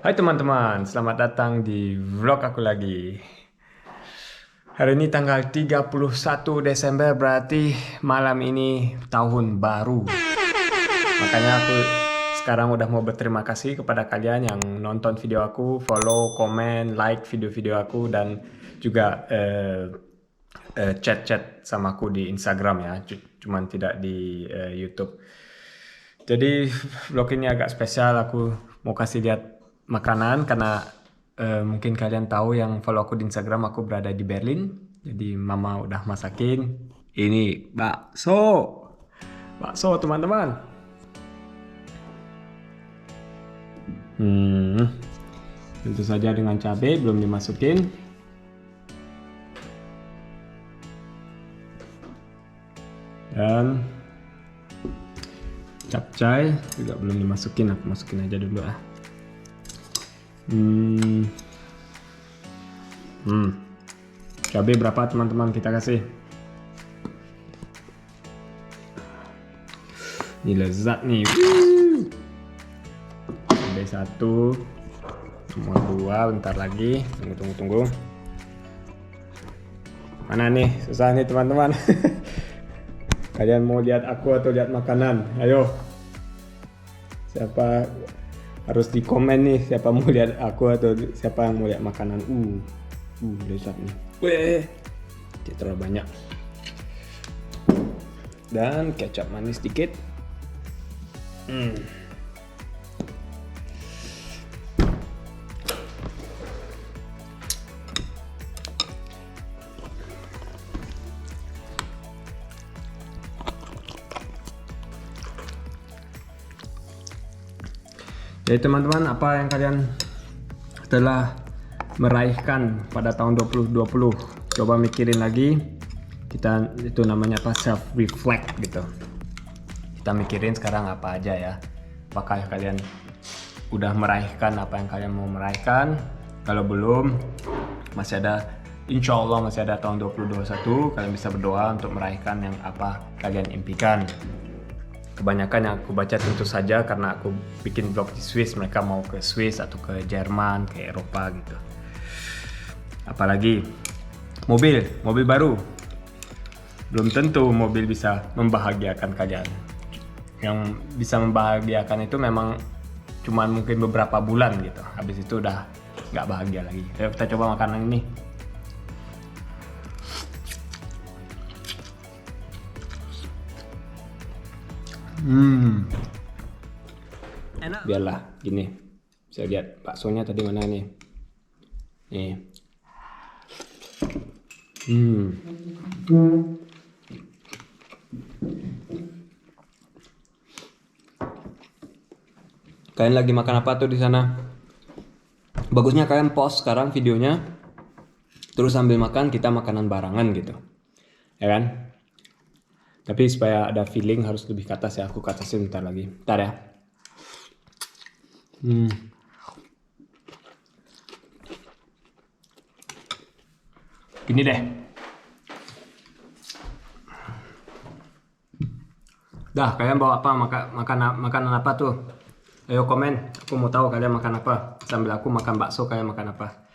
Hai teman-teman, selamat datang di vlog aku lagi. Hari ini tanggal 31 Desember, berarti malam ini tahun baru. Makanya aku sekarang udah mau berterima kasih kepada kalian yang nonton video aku, follow, komen, like video-video aku, dan juga chat-chat sama aku di Instagram ya, cuman tidak di YouTube. Jadi vlog ini agak spesial, aku mau kasih lihat makanan karena mungkin kalian tahu yang follow aku di Instagram, aku berada di Berlin. Jadi mama udah masakin ini bakso. Bakso teman-teman. Tentu saja dengan cabai belum dimasukin. Dan capcay juga belum dimasukin, aku masukin aja dulu ah. Cabai berapa teman-teman kita kasih? Ini lezat nih. Cabai satu, semua dua, bentar lagi. Tunggu. Mana nih? Susah nih teman-teman. Kalian mau lihat aku atau lihat makanan? Ayo. Siapa harus di komen nih, siapa mau lihat aku atau siapa yang mau lihat makanan. Lezat nih. Weh, tidak terlalu banyak. Dan kecap manis dikit. Jadi teman-teman, apa yang kalian telah meraihkan pada tahun 2020? Coba mikirin lagi. Kita itu namanya apa? Self reflect gitu. Kita mikirin sekarang apa aja ya. Apakah kalian udah meraihkan apa yang kalian mau meraihkan? Kalau belum, masih ada, insya Allah masih ada tahun 2021. Kalian bisa berdoa untuk meraihkan yang apa kalian impikan. Kebanyakan yang aku baca tentu saja karena aku bikin vlog di Swiss, mereka mau ke Swiss atau ke Jerman, ke Eropa gitu. Apalagi mobil baru. Belum tentu mobil bisa membahagiakan kalian. Yang bisa membahagiakan itu memang cuman mungkin beberapa bulan gitu. Habis itu udah nggak bahagia lagi. Ayo kita coba makanan ini. Enak. Biarlah gini. Bisa lihat baksonya tadi mana nih. Nih. Kalian lagi makan apa tuh di sana? Bagusnya kalian pause sekarang videonya, terus sambil makan kita makanan barengan gitu, ya kan? Tapi supaya ada feeling harus lebih ke atas ya. Aku ke atasin bentar lagi. Bentar ya. Gini deh. Dah, kalian bawa apa? Makanan apa tuh? Ayo komen. Aku mau tahu kalian makan apa. Sambil aku makan bakso, kalian makan apa?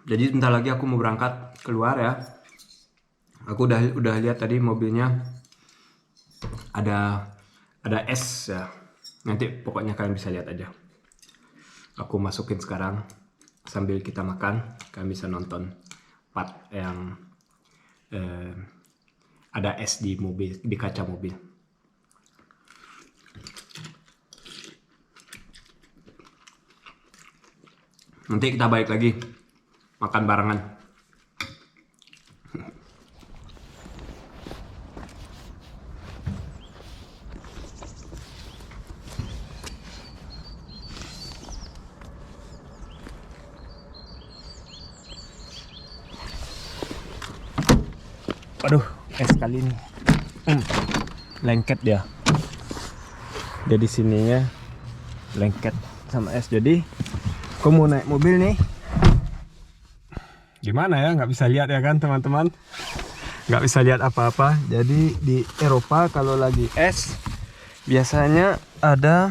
Jadi bentar lagi aku mau berangkat keluar ya. Aku udah lihat tadi mobilnya ada es ya. Nanti pokoknya kalian bisa lihat aja. Aku masukin sekarang sambil kita makan. Kalian bisa nonton part yang ada es di mobil, di kaca mobil. Nanti kita balik lagi makan barengan. Waduh, es kali ini lengket dia. Jadi sininya lengket sama es. Jadi aku mau naik mobil nih. Gimana ya, nggak bisa lihat ya kan teman-teman. nggak bisa lihat apa-apa. Jadi di Eropa kalau lagi es biasanya ada,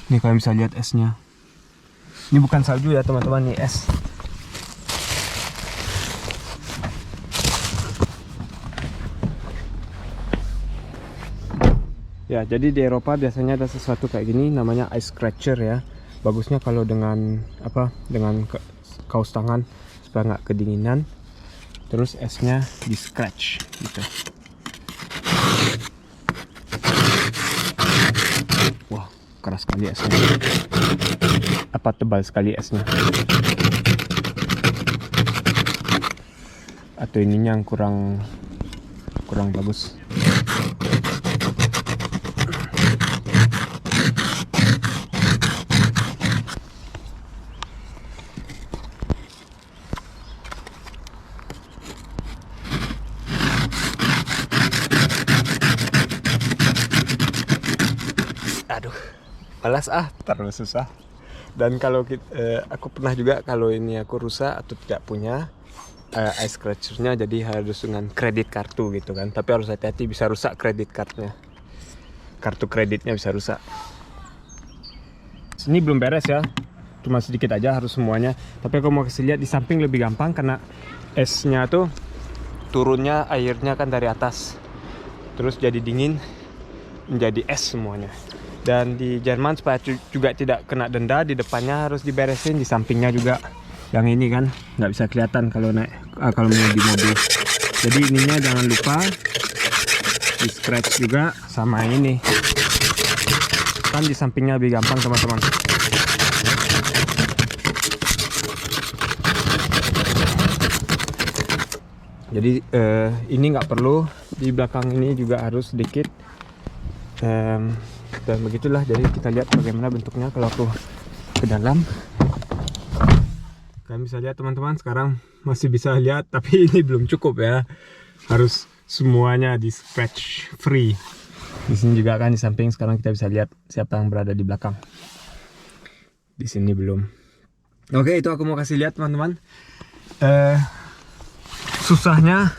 nih kalian bisa lihat esnya. Ini bukan salju ya teman-teman, nih es. Ya, jadi di Eropa biasanya ada sesuatu kayak gini namanya ice scratcher ya. Bagusnya kalau dengan apa? Dengan kaos tangan supaya nggak kedinginan. Terus esnya di scratch gitu. Wah, keras sekali esnya. Apa tebal sekali esnya. Atau ininya yang kurang bagus. Aduh, malas terlalu susah. Dan kalau aku pernah juga kalau ini aku rusak atau tidak punya ice scratchernya, jadi harus dengan kredit kartu gitu kan. Tapi harus hati-hati, bisa rusak kredit cardnya, kartu kreditnya bisa rusak. Ini belum beres ya, cuma sedikit aja, harus semuanya. Tapi aku mau kasih lihat di samping lebih gampang karena esnya tuh turunnya airnya kan dari atas, terus jadi dingin menjadi es semuanya. Dan di Jerman supaya juga tidak kena denda, di depannya harus diberesin, di sampingnya juga. Yang ini kan nggak bisa kelihatan kalau naik kalau mengemudi mobil. Jadi ininya jangan lupa di scratch juga sama yang ini. Kan di sampingnya lebih gampang teman-teman. Jadi ini nggak perlu, di belakang ini juga harus sedikit. Dan begitulah, jadi kita lihat bagaimana bentuknya kalau aku ke dalam. Kalian bisa lihat teman-teman, sekarang masih bisa lihat, tapi ini belum cukup ya, harus semuanya di scratch free. Di sini juga kan, di samping sekarang kita bisa lihat siapa yang berada di belakang. Di sini belum. Oke, itu aku mau kasih lihat teman-teman. Susahnya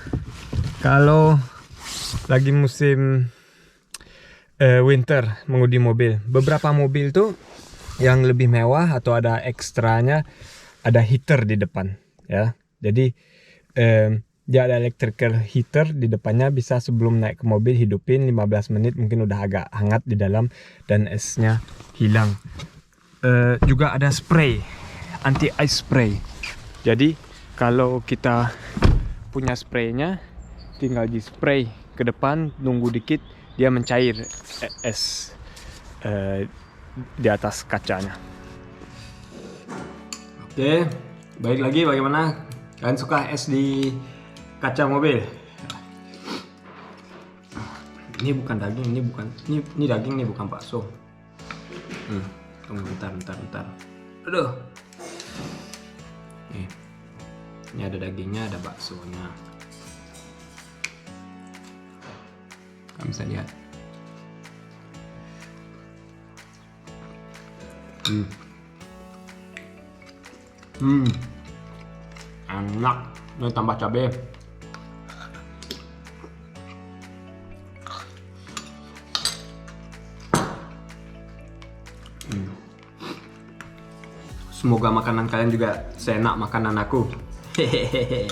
kalau lagi musim winter mengemudi mobil. Beberapa mobil tuh yang lebih mewah atau ada ekstranya, ada heater di depan ya. Jadi dia ada electrical heater di depannya, bisa sebelum naik ke mobil hidupin 15 menit, mungkin udah agak hangat di dalam dan esnya hilang. Juga ada spray, anti ice spray. Jadi kalau kita punya spraynya, tinggal di spray ke depan, nunggu dikit dia mencair es di atas kacanya. Oke, baik lagi, bagaimana kalian suka es di kaca mobil? Ini bukan daging, ini daging, ini bukan bakso. Tunggu bentar. Aduh. Nih. Ini ada dagingnya, ada baksonya. Kalian bisa lihat. Enak. Ini tambah cabai. Semoga makanan kalian juga seenak makanan aku. Hehehe.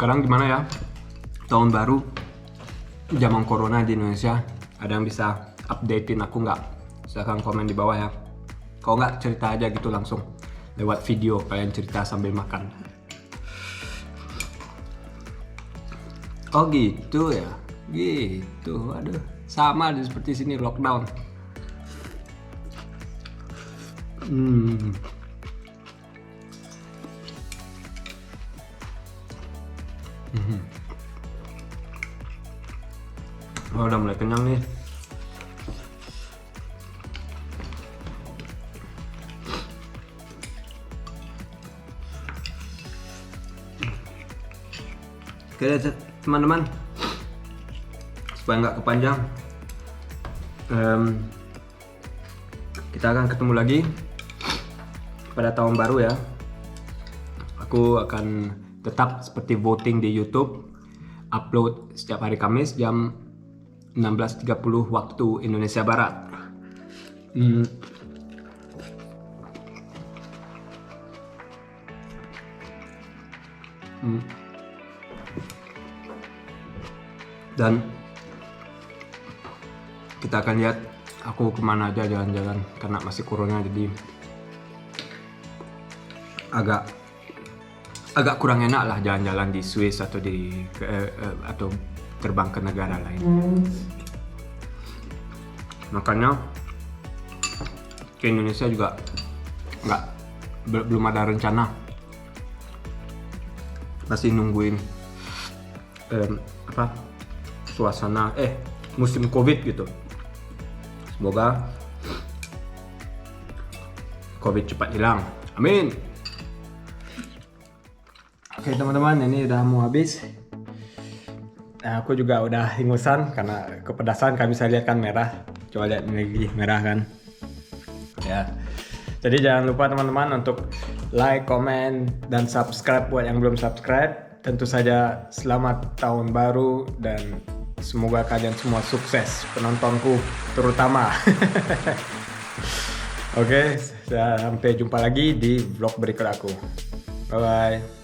Sekarang gimana ya? Tahun baru, zaman corona di Indonesia. Ada yang bisa updatein aku nggak? Silahkan komen di bawah ya. Kalau nggak, cerita aja gitu langsung lewat video, kalian cerita sambil makan. Oh gitu ya, gitu. Aduh, sama seperti sini lockdown. Oh, udah mulai kenyang nih. Oke teman-teman, supaya nggak kepanjang, kita akan ketemu lagi pada tahun baru ya. Aku akan tetap seperti voting di YouTube, upload setiap hari Kamis jam 16.30 waktu Indonesia Barat. Dan kita akan lihat aku kemana aja jalan-jalan, karena masih corona jadi agak kurang enak lah jalan-jalan di Swiss atau atau terbang ke negara lain. Makanya ke Indonesia juga belum ada rencana, masih nungguin suasana musim Covid gitu. Semoga Covid cepat hilang, amin. Oke teman-teman, ini udah mau habis. Nah, aku juga udah ingusan karena kepedasan. Kami bisa lihat kan merah, coba lihat lagi merah kan ya. Jadi jangan lupa teman-teman untuk like, comment, dan subscribe buat yang belum subscribe. Tentu saja selamat tahun baru dan semoga kalian semua sukses, penontonku terutama. Oke, sampai jumpa lagi di vlog berikut aku. Bye bye.